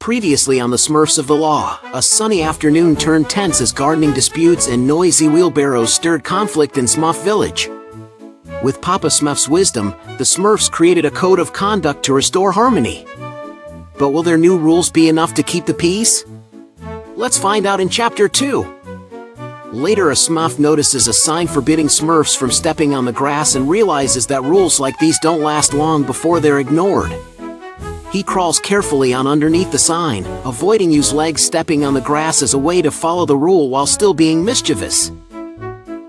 Previously on the Smurfs of the Law, a sunny afternoon turned tense as gardening disputes and noisy wheelbarrows stirred conflict in Smurf Village. With Papa Smurf's wisdom, the Smurfs created a code of conduct to restore harmony. But will their new rules be enough to keep the peace? Let's find out in Chapter 2. Later, a Smurf notices a sign forbidding Smurfs from stepping on the grass and realizes that rules like these don't last long before they're ignored. He crawls carefully on underneath the sign, avoiding use legs stepping on the grass as a way to follow the rule while still being mischievous.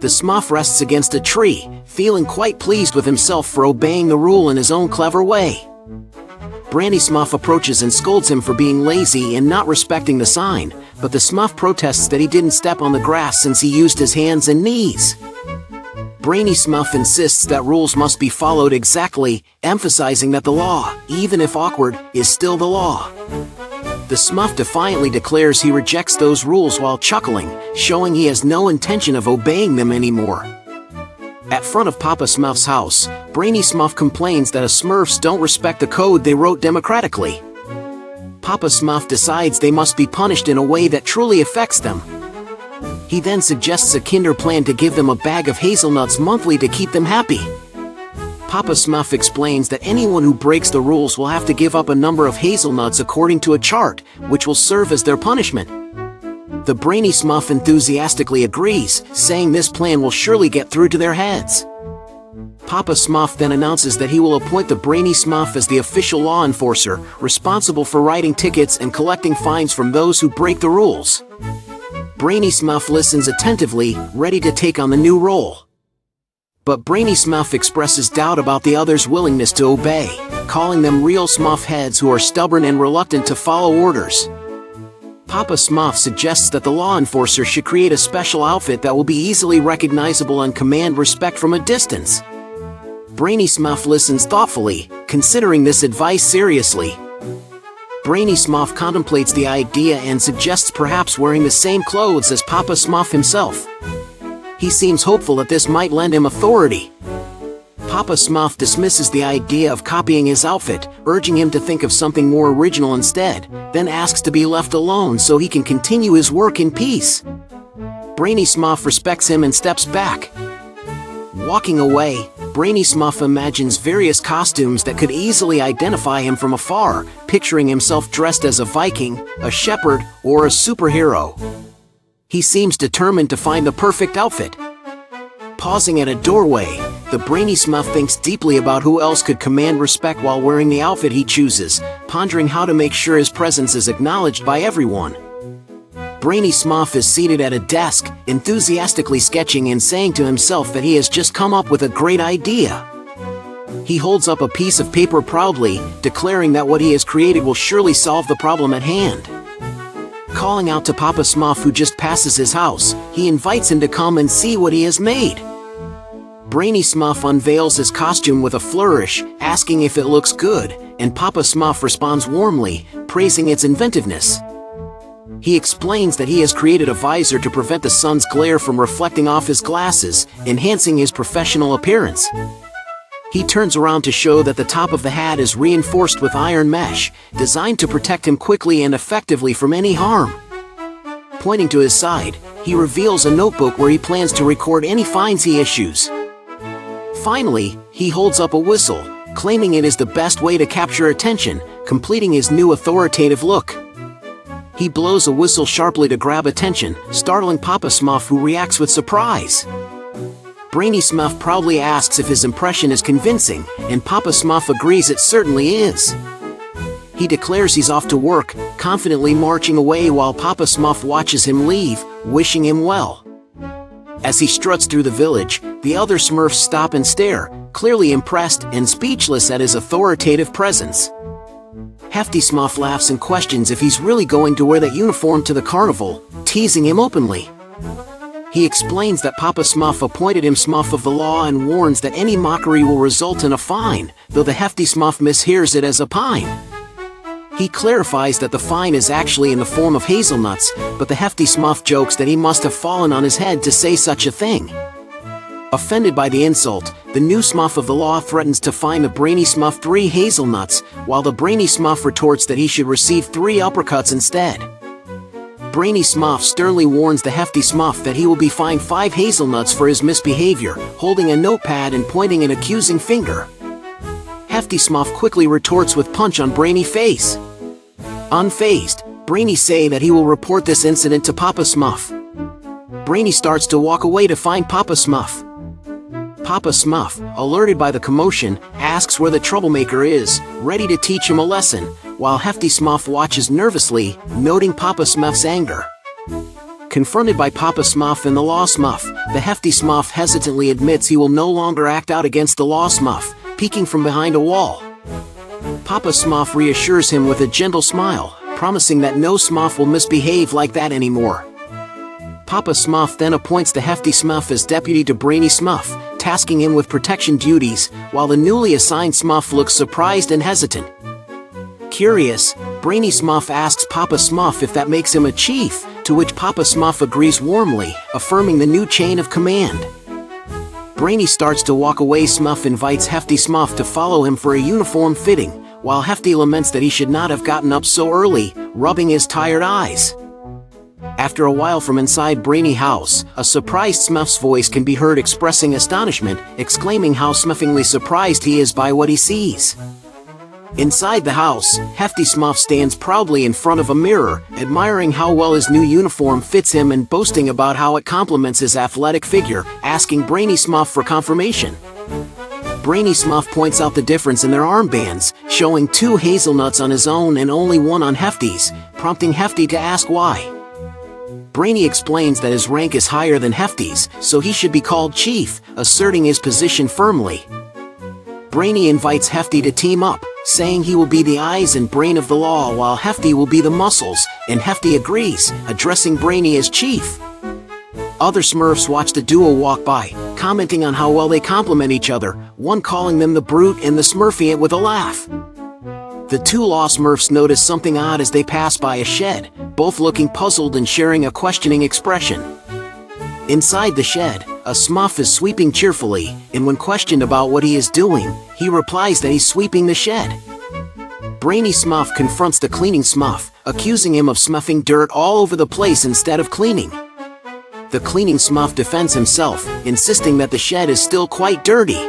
The Smurf rests against a tree, feeling quite pleased with himself for obeying the rule in his own clever way. Brainy Smurf approaches and scolds him for being lazy and not respecting the sign, but the Smurf protests that he didn't step on the grass since he used his hands and knees. Brainy Smurf insists that rules must be followed exactly, emphasizing that the law, even if awkward, is still the law. The Smurf defiantly declares he rejects those rules while chuckling, showing he has no intention of obeying them anymore. At front of Papa Smurf's house, Brainy Smurf complains that Smurfs don't respect the code they wrote democratically. Papa Smurf decides they must be punished in a way that truly affects them. He then suggests a kinder plan to give them a bag of hazelnuts monthly to keep them happy. Papa Smurf explains that anyone who breaks the rules will have to give up a number of hazelnuts according to a chart, which will serve as their punishment. The Brainy Smurf enthusiastically agrees, saying this plan will surely get through to their heads. Papa Smurf then announces that he will appoint the Brainy Smurf as the official law enforcer, responsible for writing tickets and collecting fines from those who break the rules. Brainy Smurf listens attentively, ready to take on the new role. But Brainy Smurf expresses doubt about the others' willingness to obey, calling them real Smurf heads who are stubborn and reluctant to follow orders. Papa Smurf suggests that the law enforcer should create a special outfit that will be easily recognizable and command respect from a distance. Brainy Smurf listens thoughtfully, considering this advice seriously. Brainy Smurf contemplates the idea and suggests perhaps wearing the same clothes as Papa Smurf himself. He seems hopeful that this might lend him authority. Papa Smurf dismisses the idea of copying his outfit, urging him to think of something more original instead, then asks to be left alone so he can continue his work in peace. Brainy Smurf respects him and steps back. Walking away, Brainy Smurf imagines various costumes that could easily identify him from afar, picturing himself dressed as a Viking, a shepherd, or a superhero. He seems determined to find the perfect outfit. Pausing at a doorway, the Brainy Smurf thinks deeply about who else could command respect while wearing the outfit he chooses, pondering how to make sure his presence is acknowledged by everyone. Brainy Smurf is seated at a desk, enthusiastically sketching and saying to himself that he has just come up with a great idea. He holds up a piece of paper proudly, declaring that what he has created will surely solve the problem at hand. Calling out to Papa Smurf, who just passes his house, he invites him to come and see what he has made. Brainy Smurf unveils his costume with a flourish, asking if it looks good, and Papa Smurf responds warmly, praising its inventiveness. He explains that he has created a visor to prevent the sun's glare from reflecting off his glasses, enhancing his professional appearance. He turns around to show that the top of the hat is reinforced with iron mesh, designed to protect him quickly and effectively from any harm. Pointing to his side, he reveals a notebook where he plans to record any fines he issues. Finally, he holds up a whistle, claiming it is the best way to capture attention, completing his new authoritative look. He blows a whistle sharply to grab attention, startling Papa Smurf, who reacts with surprise. Brainy Smurf proudly asks if his impression is convincing, and Papa Smurf agrees it certainly is. He declares he's off to work, confidently marching away while Papa Smurf watches him leave, wishing him well. As he struts through the village, the other Smurfs stop and stare, clearly impressed and speechless at his authoritative presence. Hefty Smurf laughs and questions if he's really going to wear that uniform to the carnival, teasing him openly. He explains that Papa Smurf appointed him Smurf of the Law and warns that any mockery will result in a fine, though the Hefty Smurf mishears it as a pine. He clarifies that the fine is actually in the form of hazelnuts, but the Hefty Smurf jokes that he must have fallen on his head to say such a thing. Offended by the insult, the new Smurf of the law threatens to fine the Brainy Smurf 3 hazelnuts, while the Brainy Smurf retorts that he should receive 3 uppercuts instead. Brainy Smurf sternly warns the Hefty Smurf that he will be fined 5 hazelnuts for his misbehavior, holding a notepad and pointing an accusing finger. Hefty Smurf quickly retorts with punch on Brainy face. Unfazed, Brainy say that he will report this incident to Papa Smurf. Brainy starts to walk away to find Papa Smurf. Papa Smurf, alerted by the commotion, asks where the troublemaker is, ready to teach him a lesson, while Hefty Smurf watches nervously, noting Papa Smurf's anger. Confronted by Papa Smurf and the Law Smurf, the Hefty Smurf hesitantly admits he will no longer act out against the Law Smurf, peeking from behind a wall. Papa Smurf reassures him with a gentle smile, promising that no Smurf will misbehave like that anymore. Papa Smurf then appoints the Hefty Smurf as deputy to Brainy Smurf, tasking him with protection duties, while the newly assigned Smurf looks surprised and hesitant. Curious, Brainy Smurf asks Papa Smurf if that makes him a chief, to which Papa Smurf agrees warmly, affirming the new chain of command. Brainy starts to walk away. Smurf invites Hefty Smurf to follow him for a uniform fitting, while Hefty laments that he should not have gotten up so early, rubbing his tired eyes. After a while, from inside Brainy house, a surprised Smurf's voice can be heard expressing astonishment, exclaiming how smurfingly surprised he is by what he sees. Inside the house, Hefty Smurf stands proudly in front of a mirror, admiring how well his new uniform fits him and boasting about how it complements his athletic figure, asking Brainy Smurf for confirmation. Brainy Smurf points out the difference in their armbands, showing 2 hazelnuts on his own and only 1 on Hefty's, prompting Hefty to ask why. Brainy explains that his rank is higher than Hefty's, so he should be called chief, asserting his position firmly. Brainy invites Hefty to team up, saying he will be the eyes and brain of the law while Hefty will be the muscles, and Hefty agrees, addressing Brainy as chief. Other Smurfs watch the duo walk by, commenting on how well they complement each other, one calling them the Brute and the Smurfiant with a laugh. The 2 Law Smurfs notice something odd as they pass by a shed, both looking puzzled and sharing a questioning expression. Inside the shed, a Smurf is sweeping cheerfully, and when questioned about what he is doing, he replies that he's sweeping the shed. Brainy Smurf confronts the cleaning Smurf, accusing him of smurfing dirt all over the place instead of cleaning. The cleaning Smurf defends himself, insisting that the shed is still quite dirty.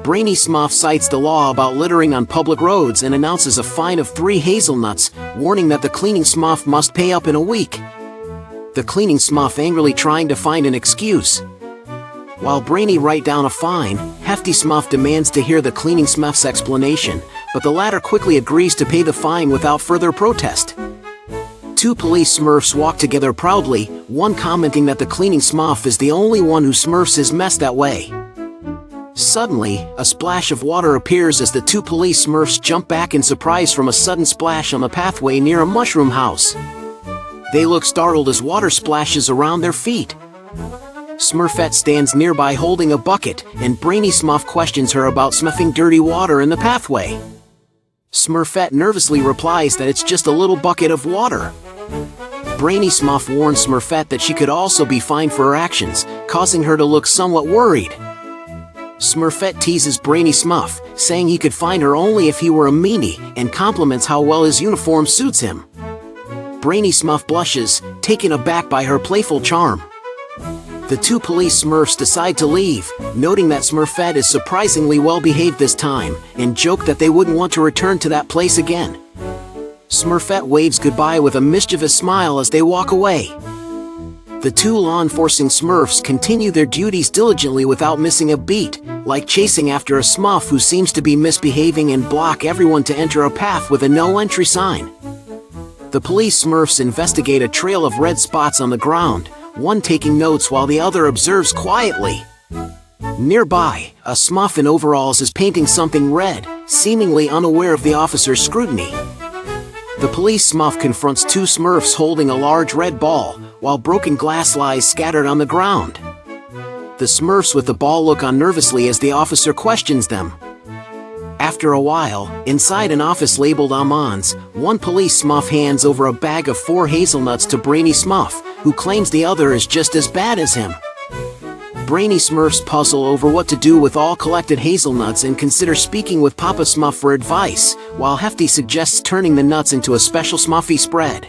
Brainy Smurf cites the law about littering on public roads and announces a fine of 3 hazelnuts, warning that the cleaning Smurf must pay up in a week. The cleaning Smurf angrily trying to find an excuse. While Brainy writes down a fine, Hefty Smurf demands to hear the cleaning Smurf's explanation, but the latter quickly agrees to pay the fine without further protest. 2 police Smurfs walk together proudly, one commenting that the cleaning Smurf is the only one who smurfs his mess that way. Suddenly, a splash of water appears as the 2 police Smurfs jump back in surprise from a sudden splash on the pathway near a mushroom house. They look startled as water splashes around their feet. Smurfette stands nearby holding a bucket, and Brainy Smurf questions her about smurfing dirty water in the pathway. Smurfette nervously replies that it's just a little bucket of water. Brainy Smurf warns Smurfette that she could also be fined for her actions, causing her to look somewhat worried. Smurfette teases Brainy Smurf, saying he could find her only if he were a meanie, and compliments how well his uniform suits him. Brainy Smurf blushes, taken aback by her playful charm. The 2 police Smurfs decide to leave, noting that Smurfette is surprisingly well behaved this time, and joke that they wouldn't want to return to that place again. Smurfette waves goodbye with a mischievous smile as they walk away. The 2 law-enforcing Smurfs continue their duties diligently without missing a beat, like chasing after a Smurf who seems to be misbehaving and block everyone to enter a path with a no-entry sign. The police Smurfs investigate a trail of red spots on the ground, one taking notes while the other observes quietly. Nearby, a Smurf in overalls is painting something red, seemingly unaware of the officer's scrutiny. The police Smurf confronts 2 Smurfs holding a large red ball, while broken glass lies scattered on the ground. The Smurfs with the ball look on nervously as the officer questions them. After a while, inside an office labeled Amon's, one police Smurf hands over a bag of 4 hazelnuts to Brainy Smurf, who claims the other is just as bad as him. Brainy Smurfs puzzle over what to do with all collected hazelnuts and consider speaking with Papa Smurf for advice, while Hefty suggests turning the nuts into a special Smuffy spread.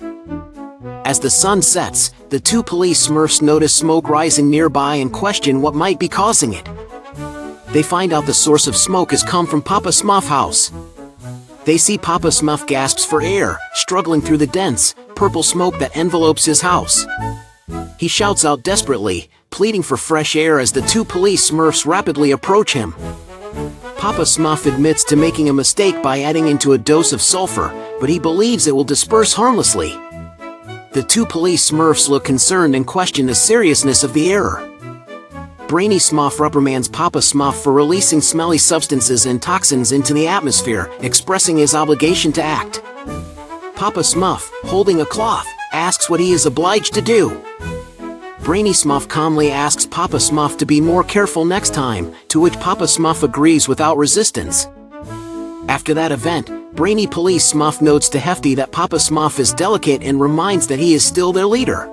As the sun sets, the two police Smurfs notice smoke rising nearby and question what might be causing it. They find out the source of smoke has come from Papa Smurf's house. They see Papa Smurf gasps for air, struggling through the dense, purple smoke that envelopes his house. He shouts out desperately, pleading for fresh air as the two police Smurfs rapidly approach him. Papa Smurf admits to making a mistake by adding into a dose of sulfur, but he believes it will disperse harmlessly. The two police Smurfs look concerned and question the seriousness of the error. Brainy Smurf reprimands Papa Smurf for releasing smelly substances and toxins into the atmosphere, expressing his obligation to act. Papa Smurf, holding a cloth, asks what he is obliged to do. Brainy Smurf calmly asks Papa Smurf to be more careful next time, to which Papa Smurf agrees without resistance. After that event, Brainy Police Smurf notes to Hefty that Papa Smurf is delicate and reminds that he is still their leader.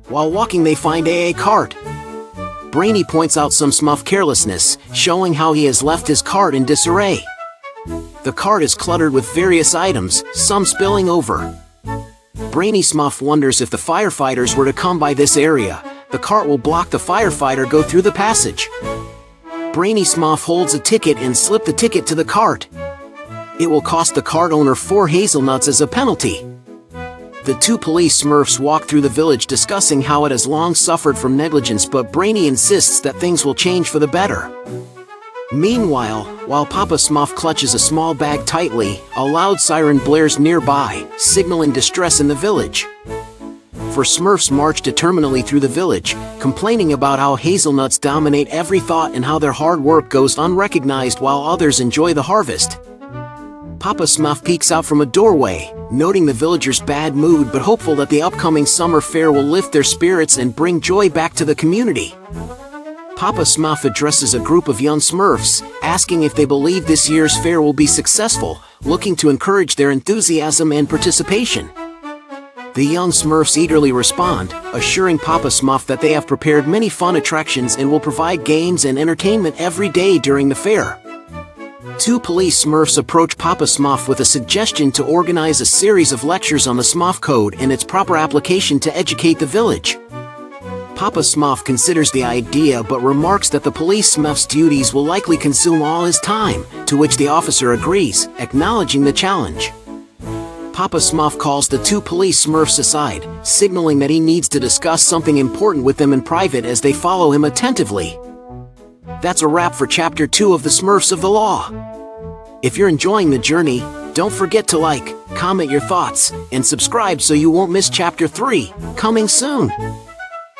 While walking, they find a cart. Brainy points out some Smurf carelessness, showing how he has left his cart in disarray. The cart is cluttered with various items, some spilling over. Brainy Smurf wonders if the firefighters were to come by this area, the cart will block the firefighter go through the passage. Brainy Smurf holds a ticket and slips the ticket to the cart. It will cost the cart owner 4 hazelnuts as a penalty. The two police Smurfs walk through the village discussing how it has long suffered from negligence, but Brainy insists that things will change for the better. Meanwhile, while Papa Smurf clutches a small bag tightly, a loud siren blares nearby, signaling distress in the village. 4 Smurfs march determinedly through the village, complaining about how hazelnuts dominate every thought and how their hard work goes unrecognized while others enjoy the harvest. Papa Smurf peeks out from a doorway, noting the villagers' bad mood but hopeful that the upcoming summer fair will lift their spirits and bring joy back to the community. Papa Smurf addresses a group of young Smurfs, asking if they believe this year's fair will be successful, looking to encourage their enthusiasm and participation. The young Smurfs eagerly respond, assuring Papa Smurf that they have prepared many fun attractions and will provide games and entertainment every day during the fair. 2 police Smurfs approach Papa Smurf with a suggestion to organize a series of lectures on the Smurf Code and its proper application to educate the village. Papa Smurf considers the idea but remarks that the police Smurf's duties will likely consume all his time, to which the officer agrees, acknowledging the challenge. Papa Smurf calls the 2 police Smurfs aside, signaling that he needs to discuss something important with them in private as they follow him attentively. That's a wrap for Chapter 2 of the Smurfs of the Law. If you're enjoying the journey, don't forget to like, comment your thoughts, and subscribe so you won't miss Chapter 3, coming soon.